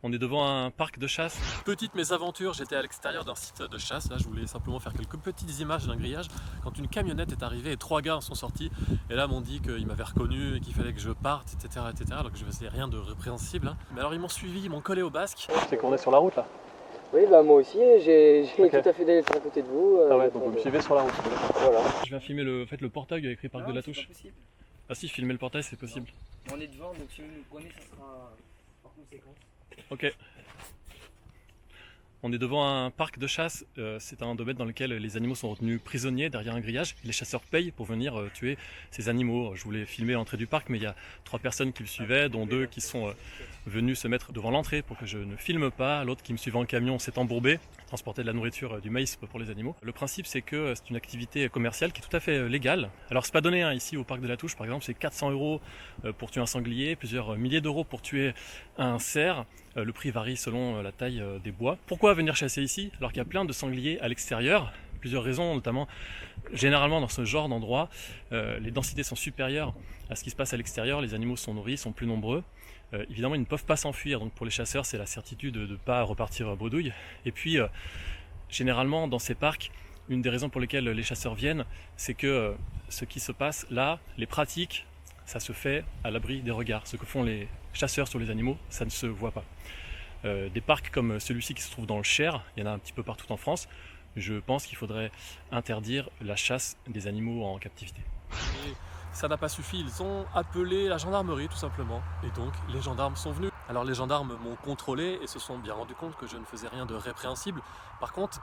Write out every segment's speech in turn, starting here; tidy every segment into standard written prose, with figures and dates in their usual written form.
On est devant un parc de chasse. Petite mésaventure, j'étais à l'extérieur d'un site de chasse. Là, je voulais simplement faire quelques petites images d'un grillage. Quand une camionnette est arrivée et 3 gars en sont sortis. Et là, m'ont dit qu'ils m'avaient reconnu et qu'il fallait que je parte, etc. etc. Alors que je faisais rien de répréhensible. Mais alors, ils m'ont suivi, ils m'ont collé au basque. C'est qu'on est sur la route là. Oui, bah moi aussi, j'ai Ok. tout à fait d'être à côté de vous. Ah ouais, donc vous me suivez sur la route. Voilà. Je viens filmer le portail écrit Parc de la Touche. C'est pas possible. Ah si, filmer le portail c'est possible. On est devant, donc si vous nous prenez, ça sera par conséquence. Ok. On est devant un parc de chasse, c'est un domaine dans lequel les animaux sont retenus prisonniers derrière un grillage. Les chasseurs payent pour venir tuer ces animaux. Je voulais filmer l'entrée du parc, mais il y a 3 personnes qui me suivaient, dont 2 qui sont venus se mettre devant l'entrée pour que je ne filme pas. L'autre qui me suivait en camion s'est embourbé, transportait de la nourriture, du maïs pour les animaux. Le principe c'est que c'est une activité commerciale qui est tout à fait légale. Alors c'est pas donné hein, ici au parc de la Touche par exemple, c'est 400 € pour tuer un sanglier, plusieurs milliers d'euros pour tuer un cerf. Le prix varie selon la taille des bois. Pourquoi venir chasser ici alors qu'il y a plein de sangliers à l'extérieur? Plusieurs raisons, notamment généralement dans ce genre d'endroit, les densités sont supérieures à ce qui se passe à l'extérieur, les animaux sont nourris, sont plus nombreux. Évidemment, ils ne peuvent pas s'enfuir, donc pour les chasseurs, c'est la certitude de ne pas repartir bredouille. Et puis, généralement, dans ces parcs, une des raisons pour lesquelles les chasseurs viennent, c'est que ce qui se passe là, les pratiques, ça se fait à l'abri des regards. Ce que font les chasseurs sur les animaux, ça ne se voit pas. Des parcs comme celui-ci qui se trouve dans le Cher, il y en a un petit peu partout en France, je pense qu'il faudrait interdire la chasse des animaux en captivité. Et ça n'a pas suffi, ils ont appelé la gendarmerie tout simplement, et donc les gendarmes sont venus. Alors les gendarmes m'ont contrôlé et se sont bien rendu compte que je ne faisais rien de répréhensible. Par contre,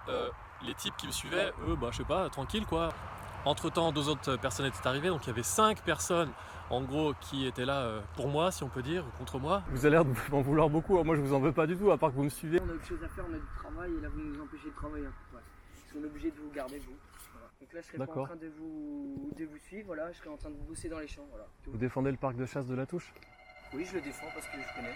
les types qui me suivaient, eux, bah je sais pas, tranquille quoi. Entre temps, 2 autres personnes étaient arrivées, donc il y avait 5 personnes en gros qui étaient là pour moi, si on peut dire, ou contre moi. Vous avez l'air de m'en vouloir beaucoup, moi je vous en veux pas du tout, à part que vous me suivez. On a autre chose à faire, on a du travail et là vous nous empêchez de travailler. Ouais. Parce qu'on est obligé de vous garder vous. Voilà. Donc là je serais pas en train de vous suivre, voilà, je serais en train de vous bosser dans les champs. Voilà. Vous défendez le parc de chasse de la Touche? Oui, je le défends parce que je connais.